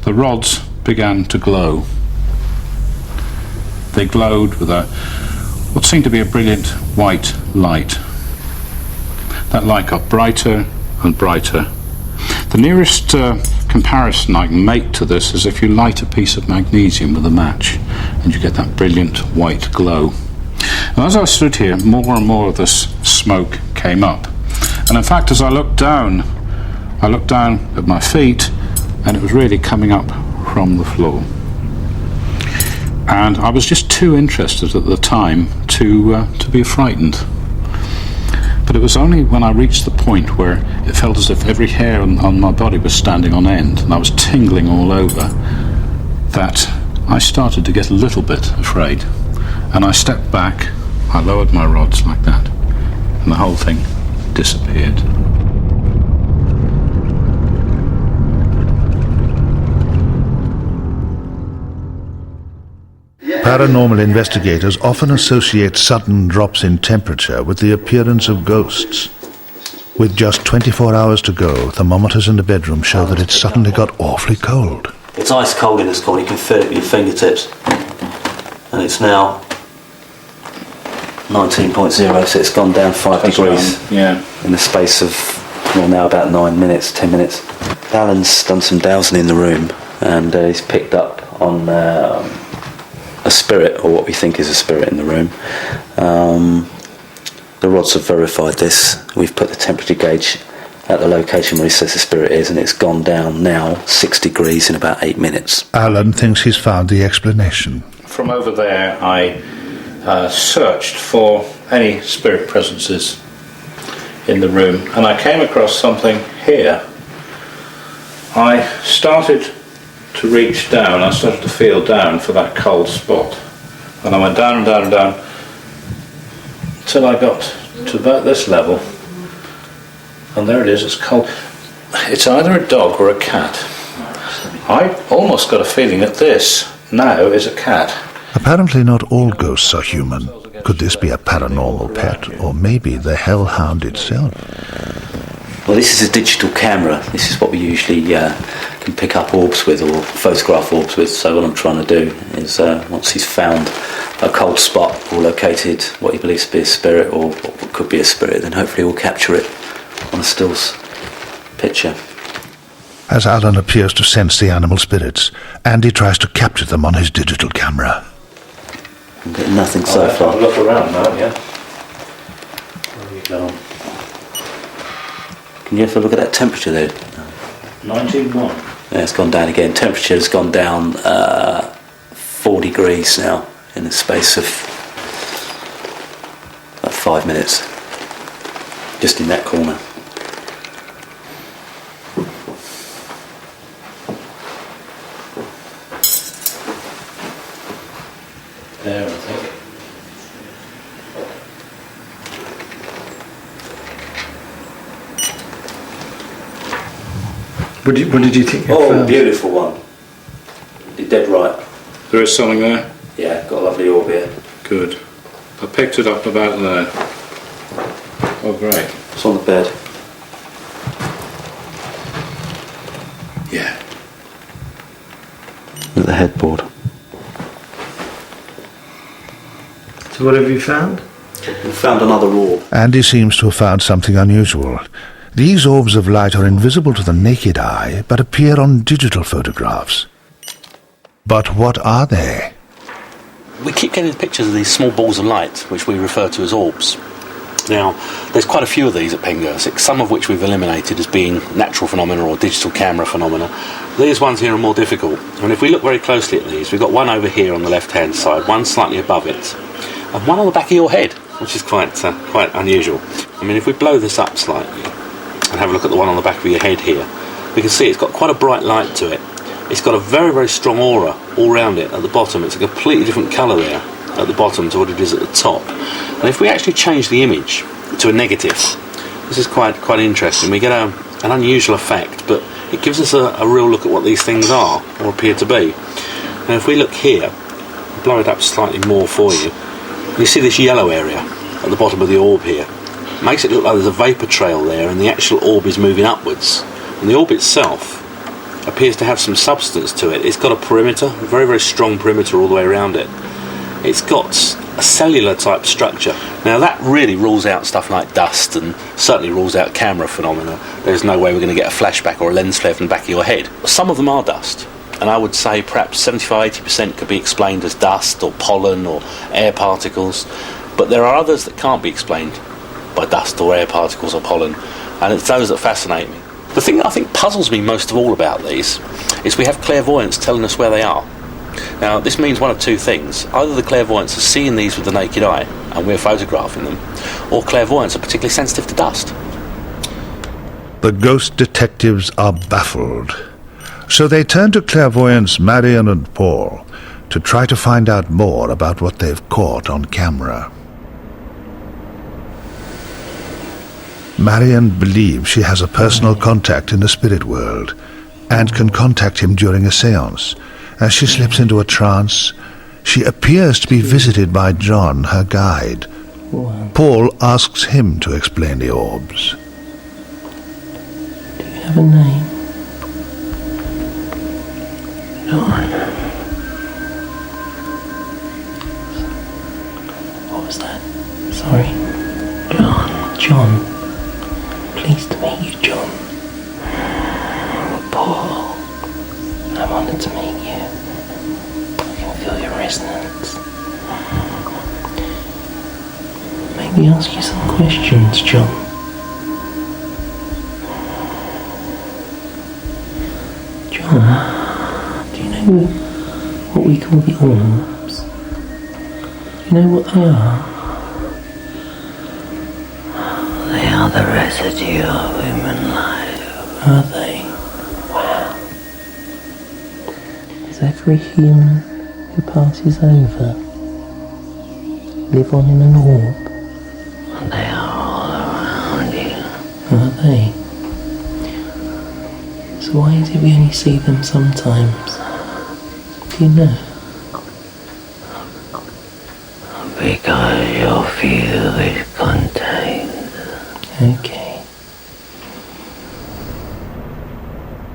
the rods began to glow. They glowed with what seemed to be a brilliant white light. That light got brighter and brighter. The nearest comparison I can make to this is if you light a piece of magnesium with a match and you get that brilliant white glow. And as I stood here, more and more of this smoke came up. And in fact, as I looked down at my feet, and it was really coming up from the floor. And I was just too interested at the time to be frightened. But it was only when I reached the point where it felt as if every hair on my body was standing on end and I was tingling all over that I started to get a little bit afraid. And I stepped back, I lowered my rods like that, and the whole thing disappeared. Paranormal investigators often associate sudden drops in temperature with the appearance of ghosts. With just 24 hours to go, thermometers in the bedroom show that it suddenly got awfully cold. It's ice cold in this corner, you can feel it with your fingertips. And it's now 19.0, so it's gone down 5 degrees in the space of, well, now about 9 minutes, 10 minutes. Alan's done some dowsing in the room, and he's picked up on a spirit, or what we think is a spirit in the room. The rods have verified this. We've put the temperature gauge at the location where he says the spirit is, and it's gone down now 6 degrees in about 8 minutes. Alan thinks he's found the explanation. From over there, I searched for any spirit presences in the room, and I came across something here. I started to reach down, I started to feel down for that cold spot, and I went down and down and down till I got to about this level, and there it is, it's cold. It's either a dog or a cat. I almost got a feeling that this now is a cat. Apparently not all ghosts are human. Could this be a paranormal pet, or maybe the hellhound itself? Well, this is a digital camera. This is what we usually can pick up orbs with, or photograph orbs with. So what I'm trying to do is, once he's found a cold spot or located what he believes to be a spirit, or what could be a spirit, then hopefully we'll capture it on a stills picture. As Alan appears to sense the animal spirits, Andy tries to capture them on his digital camera. I'm getting nothing so far. I'll look around now, yeah. Where are you going? Can you have a look at that temperature there? 19.1. Yeah, it's gone down again. Temperature has gone down 4 degrees now in the space of about 5 minutes. Just in that corner. There, I think. What did you think? Oh, beautiful one. You're dead right. There is something there? Yeah, got a lovely orb here. Good. I picked it up about there. Oh, great. It's on the bed. Yeah. At the headboard. So what have you found? We found another orb. Andy seems to have found something unusual. These orbs of light are invisible to the naked eye, but appear on digital photographs. But what are they? We keep getting pictures of these small balls of light, which we refer to as orbs. Now, there's quite a few of these at Pengersic, some of which we've eliminated as being natural phenomena or digital camera phenomena. These ones here are more difficult, and if we look very closely at these, we've got one over here on the left-hand side, one slightly above it, and one on the back of your head, which is quite unusual. I mean, if we blow this up slightly and have a look at the one on the back of your head here, we can see it's got quite a bright light to it. It's got a very, very strong aura all round it at the bottom. It's a completely different colour there at the bottom to what it is at the top. And if we actually change the image to a negative, this is quite interesting. We get an unusual effect, but it gives us a real look at what these things are, or appear to be. Now if we look here, blow it up slightly more for you, you see this yellow area at the bottom of the orb here. It makes it look like there's a vapour trail there, and the actual orb is moving upwards. And the orb itself appears to have some substance to it. It's got a perimeter, a very, very strong perimeter all the way around it. It's got a cellular type structure. Now that really rules out stuff like dust, and certainly rules out camera phenomena. There's no way we're going to get a flashback or a lens flare from the back of your head. Some of them are dust, and I would say perhaps 75-80% could be explained as dust or pollen or air particles, but there are others that can't be explained by dust or air particles or pollen, and it's those that fascinate me. The thing that I think puzzles me most of all about these is we have clairvoyants telling us where they are. Now, this means one of two things. Either the clairvoyants are seeing these with the naked eye, and we're photographing them, or clairvoyants are particularly sensitive to dust. The ghost detectives are baffled, so they turn to clairvoyants Marion and Paul to try to find out more about what they've caught on camera. Marion believes she has a personal contact in the spirit world and can contact him during a séance. As she slips into a trance, she appears to be visited by John, her guide. Paul asks him to explain the orbs. Do you have a name? John. What was that? Sorry. John. Pleased to meet you, John. Paul. I'm honoured to meet you. I can feel your resonance. Maybe ask you some questions, John. John, do you know what we call the orbs? Do you know what they are? They are the residue of human life. Are they? Wow. Does every human who passes over live on in an orb? And they are all around you. Are they? So why is it we only see them sometimes? Do you know? Because your view is contained. Okay.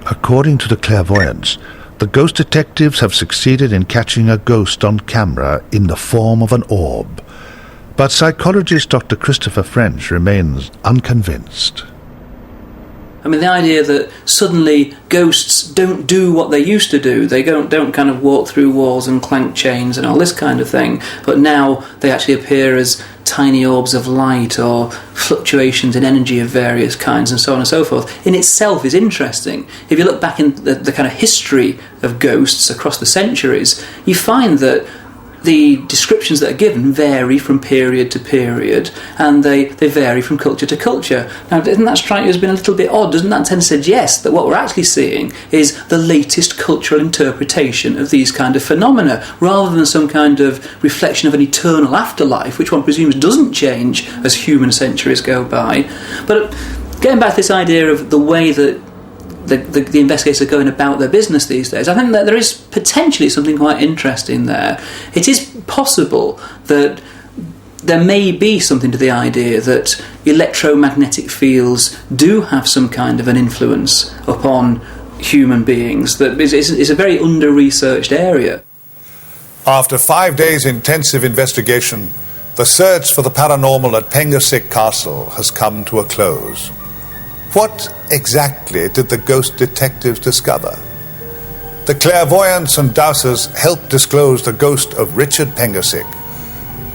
According to the clairvoyants, the ghost detectives have succeeded in catching a ghost on camera in the form of an orb. But psychologist Dr. Christopher French remains unconvinced. I mean, the idea that suddenly ghosts don't do what they used to do. They don't kind of walk through walls and clank chains and all this kind of thing. But now they actually appear as tiny orbs of light or fluctuations in energy of various kinds and so on and so forth, in itself is interesting. If you look back in the kind of history of ghosts across the centuries, you find that the descriptions that are given vary from period to period, and they vary from culture to culture. Now, doesn't that strike you as being a little bit odd? Doesn't that tend to suggest that what we're actually seeing is the latest cultural interpretation of these kind of phenomena, rather than some kind of reflection of an eternal afterlife, which one presumes doesn't change as human centuries go by? But getting back to this idea of the way that the investigators are going about their business these days, I think that there is potentially something quite interesting there. It is possible that there may be something to the idea that electromagnetic fields do have some kind of an influence upon human beings. That is a very under-researched area. After 5 days' intensive investigation, the search for the paranormal at Pengasik Castle has come to a close. What exactly did the ghost detectives discover? The clairvoyants and dowsers helped disclose the ghost of Richard Pengasik,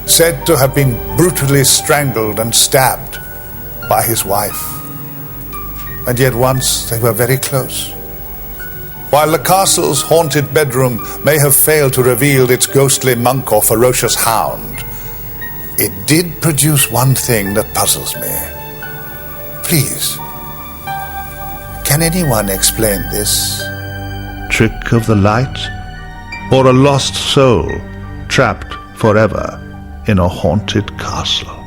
said to have been brutally strangled and stabbed by his wife. And yet once they were very close. While the castle's haunted bedroom may have failed to reveal its ghostly monk or ferocious hound, it did produce one thing that puzzles me. Please, can anyone explain this? Trick of the light? Or a lost soul trapped forever in a haunted castle?